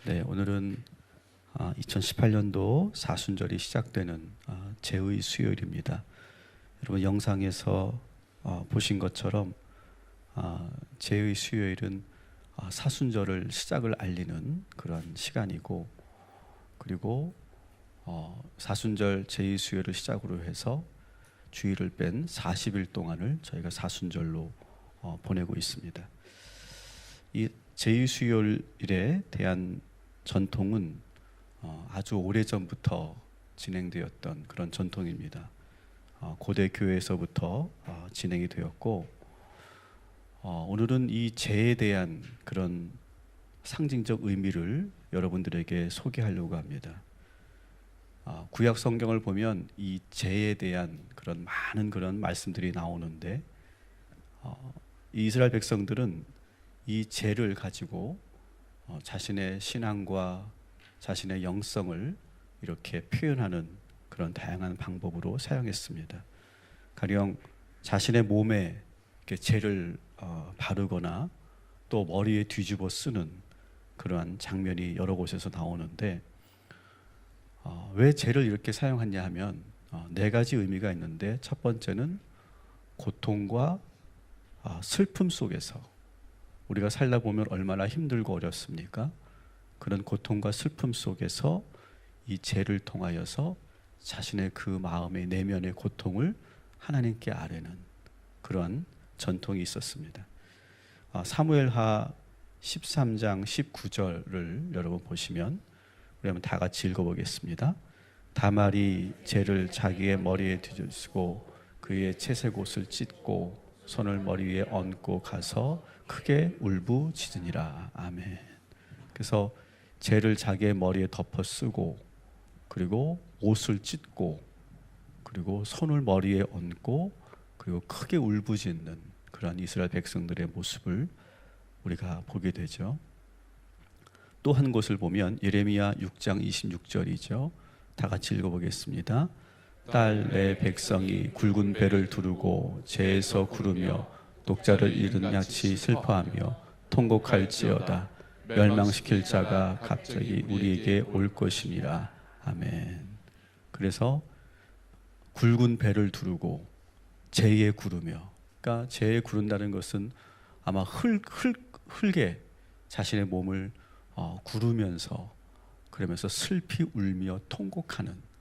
네, 오늘은 2018년도 사순절이 시작되는 제의 수요일입니다. 여러분 영상에서 보신 것처럼 제의 수요일은 사순절을 시작을 알리는 그런 시간이고, 그리고 사순절 제의 수요일을 시작으로 해서 주일을 뺀 40일 동안을 저희가 사순절로 보내고 있습니다. 이 제의 수요일에 대한 전통은 아주 오래전부터 진행되었던 그런 전통입니다. 고대 교회에서부터 진행이 되었고, 오늘은 이 제에 대한 그런 상징적 의미를 여러분들에게 소개하려고 합니다. 구약 성경을 보면 이 제에 대한 그런 많은 그런 말씀들이 나오는데, 이 이스라엘 백성들은 이 제를 가지고 자신의 신앙과 자신의 영성을 이렇게 표현하는 그런 다양한 방법으로 사용했습니다. 가령 자신의 몸에 이렇게 제를 바르거나 또 머리에 뒤집어 쓰는 그러한 장면이 여러 곳에서 나오는데, 왜 제를 이렇게 사용하냐 하면 네 가지 의미가 있는데, 첫 번째는 고통과 슬픔 속에서 우리가 살다 보면 얼마나 힘들고 어렵습니까? 그런 고통과 슬픔 속에서 이 제를 통하여서 자신의 그 마음의 내면의 고통을 하나님께 아뢰는 그러한 전통이 있었습니다. 사무엘하 13장 19절을 여러분 보시면, 우리 한번 다 같이 읽어보겠습니다. 다말이 제를 자기의 머리에 뒤집고 그의 채색 옷을 찢고 손을 머리 위에 얹고 가서 크게 울부짖으니라. 아멘. 그래서 제를 자기의 머리에 덮어 쓰고, 그리고 옷을 찢고, 그리고 손을 머리에 얹고, 그리고 크게 울부짖는 그런 이스라엘 백성들의 모습을 우리가 보게 되죠. 또 한 곳을 보면 예레미야 6장 26절이죠. 다 같이 읽어보겠습니다. 딸 내 백성이 굵은 배를 두르고 재에서 구르며 독자를 잃은 양치 슬퍼하며 통곡할지어다. 멸망시킬 자가 갑자기 우리에게 올 것이니라. 아멘. 그래서 굵은 배를 두르고 재에 구르며, 그러니까 재에 구른다는 것은 아마 흙에 자신의 몸을 구르면서, 그러면서 슬피 울며 통곡하는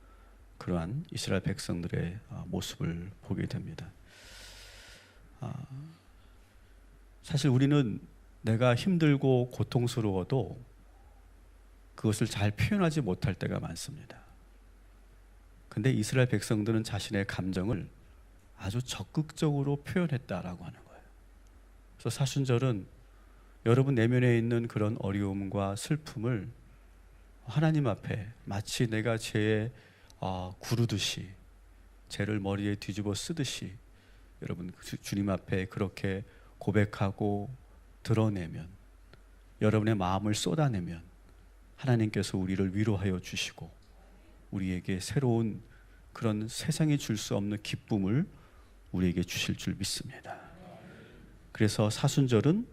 그러한 이스라엘 백성들의 모습을 보게 됩니다. 사실 우리는 내가 힘들고 고통스러워도 그것을 잘 표현하지 못할 때가 많습니다. 근데 이스라엘 백성들은 자신의 감정을 아주 적극적으로 표현했다라고 하는 거예요. 그래서 사순절은 여러분 내면에 있는 그런 어려움과 슬픔을 하나님 앞에 마치 내가 죄에 구르듯이, 죄를 머리에 뒤집어 쓰듯이 여러분 주님 앞에 그렇게 고백하고 드러내면, 여러분의 마음을 쏟아내면 하나님께서 우리를 위로하여 주시고 우리에게 새로운 그런 세상이 줄 수 없는 기쁨을 우리에게 주실 줄 믿습니다. 그래서 사순절은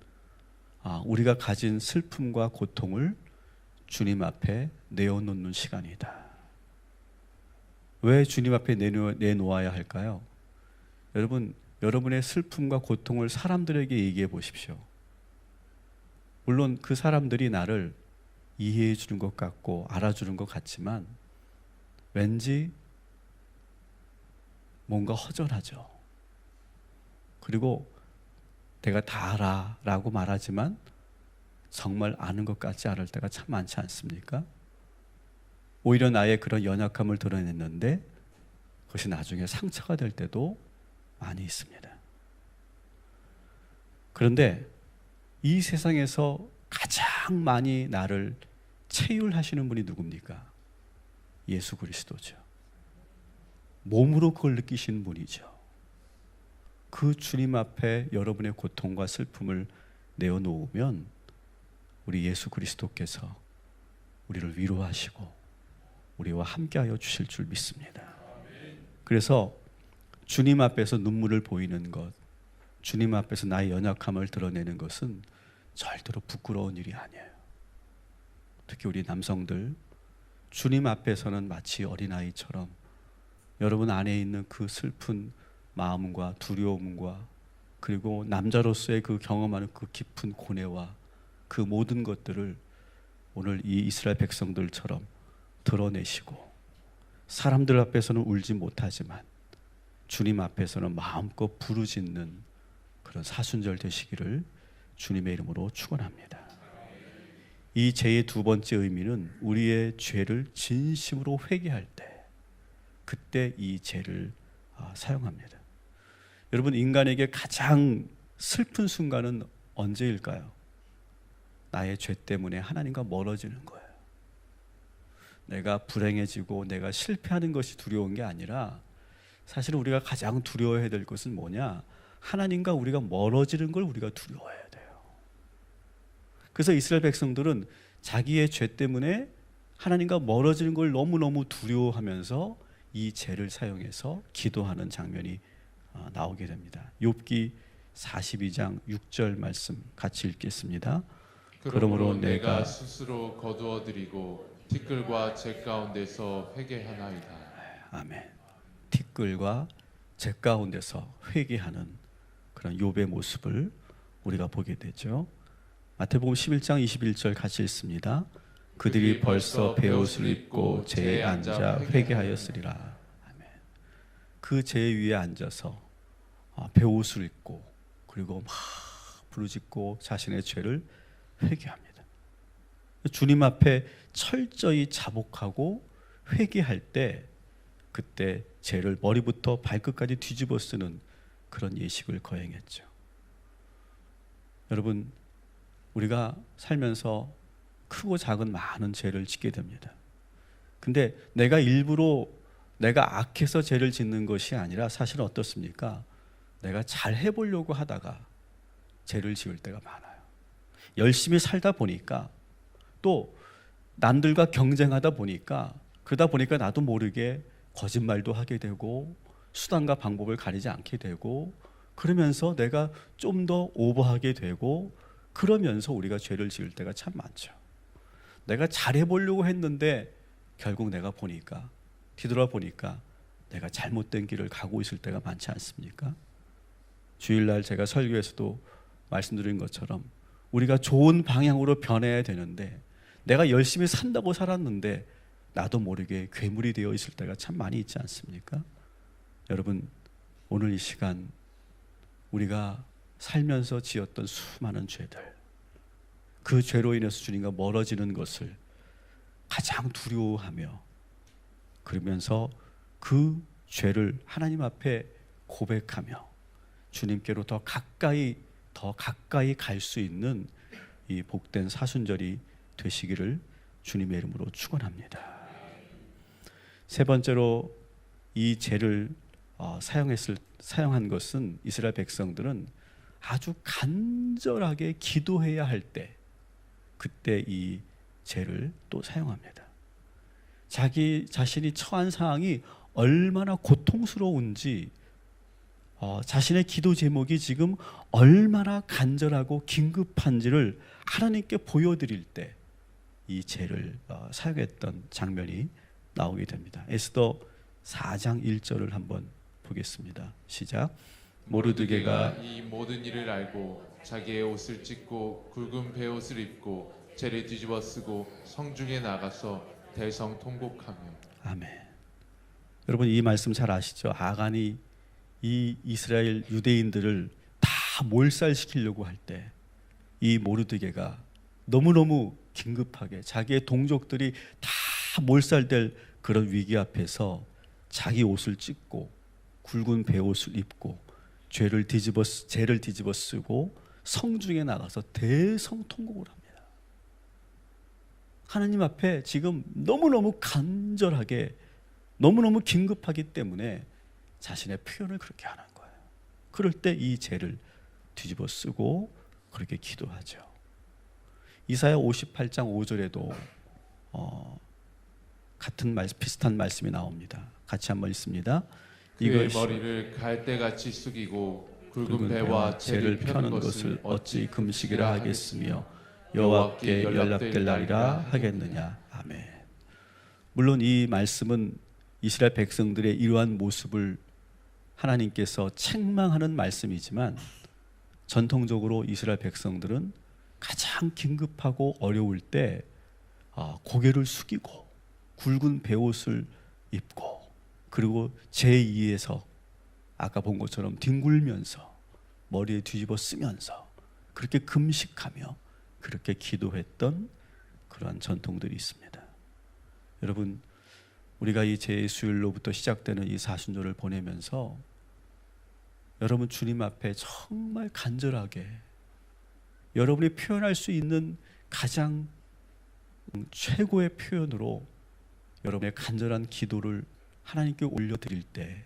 우리가 가진 슬픔과 고통을 주님 앞에 내어놓는 시간이다. 왜 주님 앞에 내놓아야 할까요? 여러분, 여러분의 슬픔과 고통을 사람들에게 얘기해 보십시오. 물론 그 사람들이 나를 이해해 주는 것 같고 알아주는 것 같지만 왠지 뭔가 허전하죠. 그리고 내가 다 알아 라고 말하지만 정말 아는 것 같지 않을 때가 참 많지 않습니까? 오히려 나의 그런 연약함을 드러냈는데 그것이 나중에 상처가 될 때도 많이 있습니다. 그런데 이 세상에서 가장 많이 나를 체휼하시는 분이 누굽니까? 예수 그리스도죠. 몸으로 그걸 느끼시는 분이죠. 그 주님 앞에 여러분의 고통과 슬픔을 내어놓으면 우리 예수 그리스도께서 우리를 위로하시고 우리와 함께하여 주실 줄 믿습니다. 그래서 주님 앞에서 눈물을 보이는 것, 주님 앞에서 나의 연약함을 드러내는 것은 절대로 부끄러운 일이 아니에요. 특히 우리 남성들, 주님 앞에서는 마치 어린아이처럼 여러분 안에 있는 그 슬픈 마음과 두려움과 그리고 남자로서의 그 경험하는 그 깊은 고뇌와 그 모든 것들을 오늘 이 이스라엘 백성들처럼 드러내시고, 사람들 앞에서는 울지 못하지만 주님 앞에서는 마음껏 부르짖는 그런 사순절 되시기를 주님의 이름으로 축원합니다. 이 죄의 두 번째 의미는 우리의 죄를 진심으로 회개할 때, 그때 이 죄를 사용합니다. 여러분, 인간에게 가장 슬픈 순간은 언제일까요? 나의 죄 때문에 하나님과 멀어지는 거예요. 내가 불행해지고 내가 실패하는 것이 두려운 게 아니라, 사실 우리가 가장 두려워해야 될 것은 뭐냐? 하나님과 우리가 멀어지는 걸 우리가 두려워해야 돼요. 그래서 이스라엘 백성들은 자기의 죄 때문에 하나님과 멀어지는 걸 너무너무 두려워하면서 이 죄를 사용해서 기도하는 장면이 나오게 됩니다. 욥기 42장 6절 말씀 같이 읽겠습니다. 그러므로 내가 스스로 거두어드리고 티끌과 재 가운데서 회개하나이다. 아멘. 티끌과 재 가운데서 회개하는 그런 욥의 모습을 우리가 보게 되죠. 마태복음 11장 21절 같이 읽습니다. 그들이 벌써 베옷을 입고 재에 앉아 회개하였으리라. 아멘. 그 재 위에 앉아서 베옷을 입고 그리고 막 부르짖고 자신의 죄를 회개합니다. 주님 앞에 철저히 자복하고 회개할 때, 그때 죄를 머리부터 발끝까지 뒤집어 쓰는 그런 예식을 거행했죠. 여러분, 우리가 살면서 크고 작은 많은 죄를 짓게 됩니다. 근데 내가 일부러 내가 악해서 죄를 짓는 것이 아니라 사실은 어떻습니까? 내가 잘 해보려고 하다가 죄를 지을 때가 많아요. 열심히 살다 보니까, 또 남들과 경쟁하다 보니까, 그러다 보니까 나도 모르게 거짓말도 하게 되고 수단과 방법을 가리지 않게 되고, 그러면서 내가 좀 더 오버하게 되고, 그러면서 우리가 죄를 지을 때가 참 많죠. 내가 잘해보려고 했는데 결국 내가 보니까, 뒤돌아보니까 내가 잘못된 길을 가고 있을 때가 많지 않습니까? 주일날 제가 설교에서도 말씀드린 것처럼 우리가 좋은 방향으로 변해야 되는데, 내가 열심히 산다고 살았는데 나도 모르게 괴물이 되어 있을 때가 참 많이 있지 않습니까? 여러분, 오늘 이 시간 우리가 살면서 지었던 수많은 죄들, 그 죄로 인해서 주님과 멀어지는 것을 가장 두려워하며, 그러면서 그 죄를 하나님 앞에 고백하며 주님께로 더 가까이 갈 수 있는 이 복된 사순절이 되시기를 주님의 이름으로 축원합니다. 세 번째로 이 죄를 사용한 것은, 이스라엘 백성들은 아주 간절하게 기도해야 할 때, 그때 이 죄를 또 사용합니다. 자기 자신이 처한 상황이 얼마나 고통스러운지, 자신의 기도 제목이 지금 얼마나 간절하고 긴급한지를 하나님께 보여드릴 때 이 죄를 사용했던 장면이 나오게 됩니다. 에스더 4장 1절을 한번 보겠습니다. 시작. 모르드게가 이 모든 일을 알고 자기의 옷을 찢고 굵은 베옷을 입고 재를 뒤집어 쓰고 성중에 나가서 대성 통곡하며. 아멘. 여러분, 이 말씀 잘 아시죠? 아간이 이 이스라엘 유대인들을 다 몰살시키려고 할 때 이 모르드게가 너무너무 긴급하게 자기의 동족들이 다 몰살될 그런 위기 앞에서 자기 옷을 찢고 굵은 베옷을 입고 죄를 뒤집어 쓰고 성중에 나가서 대성통곡을 합니다. 하나님 앞에 지금 너무너무 간절하게, 너무너무 긴급하기 때문에 자신의 표현을 그렇게 하는 거예요. 그럴 때 이 죄를 뒤집어 쓰고 그렇게 기도하죠. 이사야 58장 5절에도 비슷한 말씀이 나옵니다. 같이 한번 읽습니다. 그의 머리를 갈대같이 숙이고 굵은 배와 재를 펴는 것을 어찌 금식이라 하겠으며 여호와께 연락될 날이라 하겠느냐. 아멘. 물론 이 말씀은 이스라엘 백성들의 이러한 모습을 하나님께서 책망하는 말씀이지만, 전통적으로 이스라엘 백성들은 가장 긴급하고 어려울 때 고개를 숙이고 굵은 베옷을 입고, 그리고 제2에서 아까 본 것처럼 뒹굴면서 머리에 뒤집어 쓰면서 그렇게 금식하며 그렇게 기도했던 그러한 전통들이 있습니다. 여러분, 우리가 이 제 수요일로부터 시작되는 이 사순절을 보내면서 여러분 주님 앞에 정말 간절하게 여러분이 표현할 수 있는 가장 최고의 표현으로 여러분의 간절한 기도를 하나님께 올려드릴 때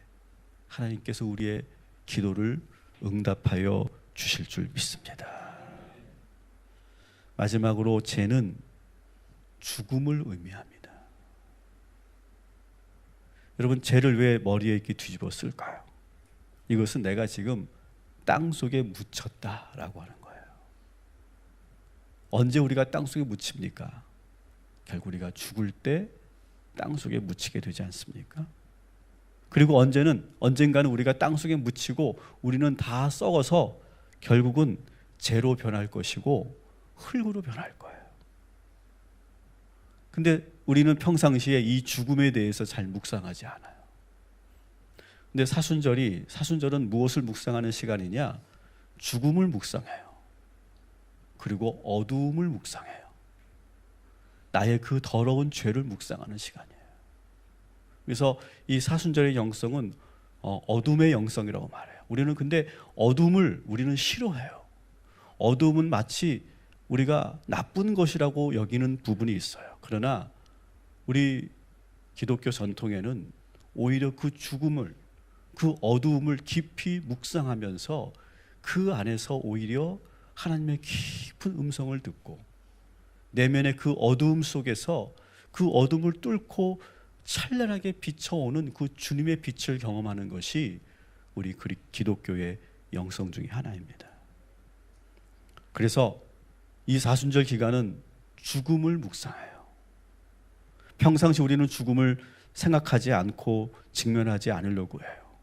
하나님께서 우리의 기도를 응답하여 주실 줄 믿습니다. 마지막으로 제는 죽음을 의미합니다. 여러분, 제를 왜 머리에 이렇게 뒤집어 쓸까요? 이것은 내가 지금 땅 속에 묻혔다라고 하는 거예요. 언제 우리가 땅 속에 묻힙니까? 결국 우리가 죽을 때 땅 속에 묻히게 되지 않습니까? 그리고 언젠가는 우리가 땅 속에 묻히고 우리는 다 썩어서 결국은 재로 변할 것이고 흙으로 변할 거예요. 근데 우리는 평상시에 이 죽음에 대해서 잘 묵상하지 않아요. 근데 사순절은 무엇을 묵상하는 시간이냐? 죽음을 묵상해요. 그리고 어두움을 묵상해요. 나의 그 더러운 죄를 묵상하는 시간이에요. 그래서 이 사순절의 영성은 어둠의 영성이라고 말해요. 우리는 근데 어둠을 우리는 싫어해요. 어둠은 마치 우리가 나쁜 것이라고 여기는 부분이 있어요. 그러나 우리 기독교 전통에는 오히려 그 죽음을, 그 어두움을 깊이 묵상하면서 그 안에서 오히려 하나님의 깊은 음성을 듣고 내면의 그 어두움 속에서 그 어둠을 뚫고 찬란하게 비춰오는 그 주님의 빛을 경험하는 것이 우리 기독교의 영성 중에 하나입니다. 그래서 이 사순절 기간은 죽음을 묵상해요. 평상시 우리는 죽음을 생각하지 않고 직면하지 않으려고 해요.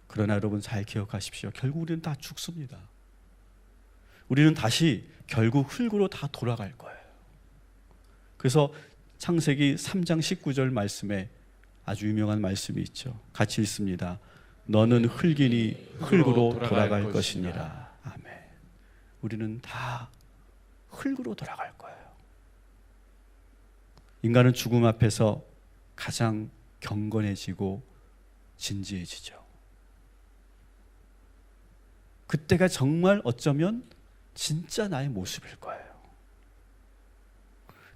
그러나 여러분 잘 기억하십시오. 결국 우리는 다 죽습니다. 우리는 다시 결국 흙으로 다 돌아갈 거예요. 그래서 창세기 3장 19절 말씀에 아주 유명한 말씀이 있죠. 같이 읽습니다. 너는 흙이니 흙으로 돌아갈 것이니라. 아멘. 우리는 다 흙으로 돌아갈 거예요. 인간은 죽음 앞에서 가장 경건해지고 진지해지죠. 그때가 정말 어쩌면 진짜 나의 모습일 거예요.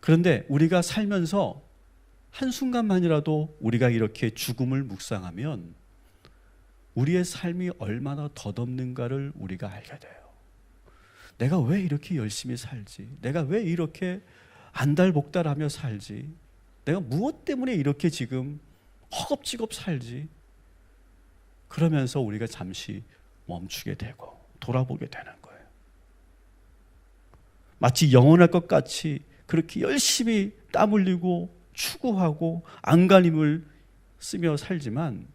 그런데 우리가 살면서 한순간만이라도 우리가 이렇게 죽음을 묵상하면 우리의 삶이 얼마나 덧없는가를 우리가 알게 돼요. 내가 왜 이렇게 열심히 살지? 내가 왜 이렇게 안달복달하며 살지? 내가 무엇 때문에 이렇게 지금 허겁지겁 살지? 그러면서 우리가 잠시 멈추게 되고 돌아보게 되는 거예요. 마치 영원할 것 같이 그렇게 열심히 땀 흘리고 추구하고 안간힘을 쓰며 살지만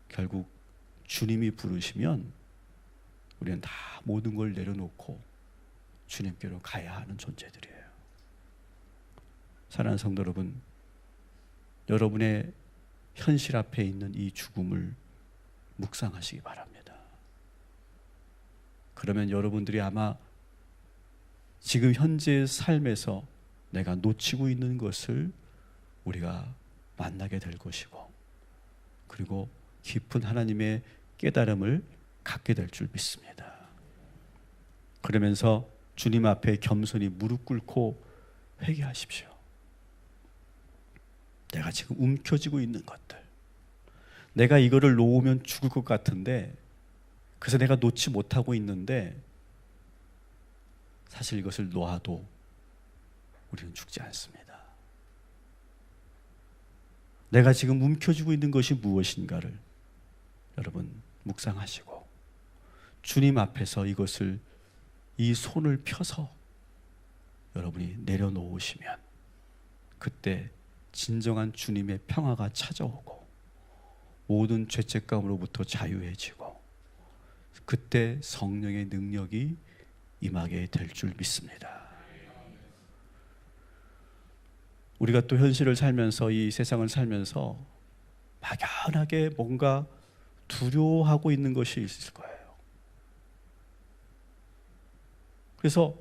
결국 주님이 부르시면 우리는 다 모든 걸 내려놓고 주님께로 가야 하는 존재들이에요. 사랑하는 성도 여러분, 여러분의 현실 앞에 있는 이 죽음을 묵상하시기 바랍니다. 그러면 여러분들이 아마 지금 현재의 삶에서 내가 놓치고 있는 것을 우리가 만나게 될 것이고, 그리고 깊은 하나님의 깨달음을 갖게 될 줄 믿습니다. 그러면서 주님 앞에 겸손히 무릎 꿇고 회개하십시오. 내가 지금 움켜쥐고 있는 것들, 내가 이거를 놓으면 죽을 것 같은데, 그래서 내가 놓지 못하고 있는데 사실 이것을 놓아도 우리는 죽지 않습니다. 내가 지금 움켜쥐고 있는 것이 무엇인가를 여러분 묵상하시고 주님 앞에서 이 손을 펴서 여러분이 내려놓으시면 그때 진정한 주님의 평화가 찾아오고 모든 죄책감으로부터 자유해지고 그때 성령의 능력이 임하게 될 줄 믿습니다. 우리가 또 현실을 살면서 이 세상을 살면서 막연하게 뭔가 두려워하고 있는 것이 있을 거예요. 그래서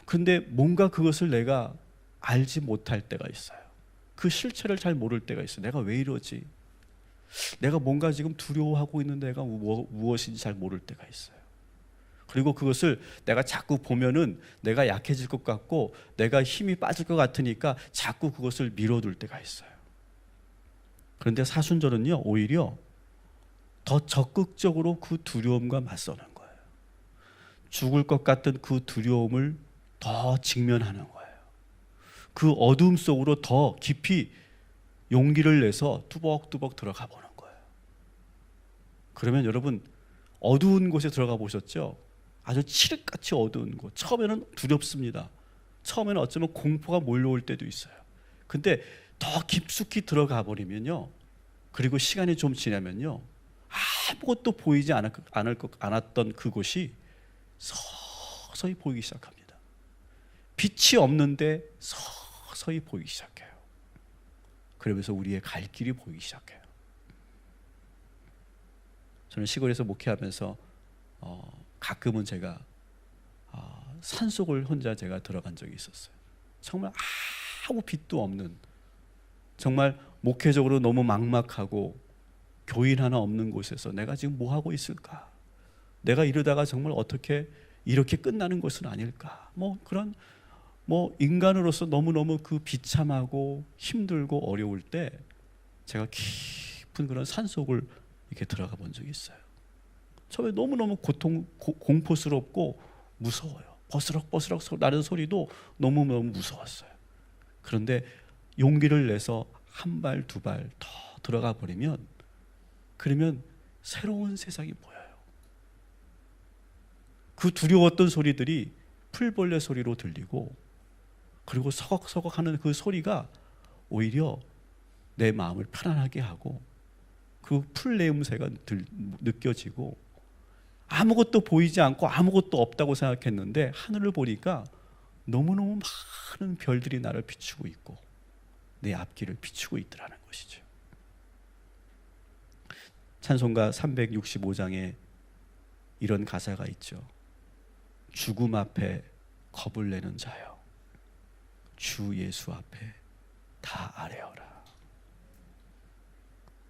근데 뭔가 그것을 내가 알지 못할 때가 있어요. 그 실체를 잘 모를 때가 있어요. 내가 왜 이러지? 내가 뭔가 지금 두려워하고 있는 내가 무엇인지 잘 모를 때가 있어요. 그리고 그것을 내가 자꾸 보면은 내가 약해질 것 같고 내가 힘이 빠질 것 같으니까 자꾸 그것을 밀어둘 때가 있어요. 그런데 사순절은요, 오히려 더 적극적으로 그 두려움과 맞서는 거예요. 죽을 것 같은 그 두려움을 더 직면하는 거예요. 그 어둠 속으로 더 깊이 용기를 내서 뚜벅뚜벅 들어가 보는 거예요. 그러면 여러분, 어두운 곳에 들어가 보셨죠? 아주 칠흑같이 어두운 곳. 처음에는 두렵습니다. 처음에는 어쩌면 공포가 몰려올 때도 있어요. 근데 더 깊숙이 들어가 버리면요, 그리고 시간이 좀 지나면요, 아무것도 보이지 않았던 그곳이 서서히 보이기 시작합니다. 빛이 없는데 서서히 보이기 시작해요. 그러면서 우리의 갈 길이 보이기 시작해요. 저는 시골에서 목회하면서 가끔은 제가 산속을 혼자 제가 들어간 적이 있었어요. 정말 아무 빛도 없는, 정말 목회적으로 너무 막막하고 교인 하나 없는 곳에서 내가 지금 뭐 하고 있을까? 내가 이러다가 정말 어떻게 이렇게 끝나는 것은 아닐까? 그런 인간으로서 너무너무 그 비참하고 힘들고 어려울 때 제가 깊은 그런 산속을 이렇게 들어가 본 적이 있어요. 처음에 너무너무 공포스럽고 무서워요. 버스럭버스럭 나는 소리도 너무너무 무서웠어요. 그런데 용기를 내서 한 발, 두 발 더 들어가 버리면, 그러면 새로운 세상이 보여요. 그 두려웠던 소리들이 풀벌레 소리로 들리고, 그리고 서걱서걱 하는 그 소리가 오히려 내 마음을 편안하게 하고 그 풀내음새가 느껴지고, 아무것도 보이지 않고 아무것도 없다고 생각했는데 하늘을 보니까 너무너무 많은 별들이 나를 비추고 있고 내 앞길을 비추고 있더라는 것이죠. 찬송가 365장에 이런 가사가 있죠. 죽음 앞에 겁을 내는 자여, 주 예수 앞에 다 아뢰어라.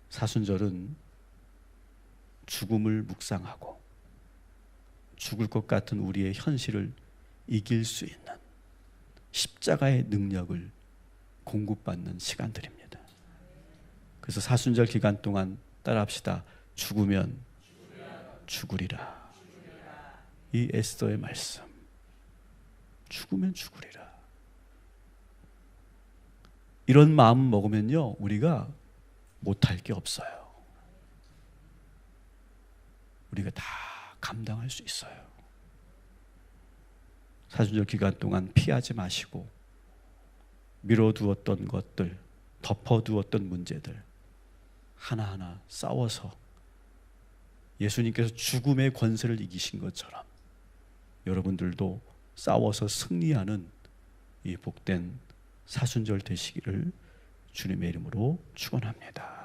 사순절은 죽음을 묵상하고 죽을 것 같은 우리의 현실을 이길 수 있는 십자가의 능력을 공급받는 시간들입니다. 그래서 사순절 기간 동안 따라합시다. 죽으면 죽으리라. 이 에스더의 말씀. 죽으면 죽으리라. 이런 마음 먹으면요, 우리가 못할 게 없어요. 우리가 다 감당할 수 있어요. 사순절 기간 동안 피하지 마시고 미뤄두었던 것들, 덮어두었던 문제들 하나하나 싸워서 예수님께서 죽음의 권세를 이기신 것처럼 여러분들도 싸워서 승리하는 이 복된 사순절 되시기를 주님의 이름으로 축원합니다.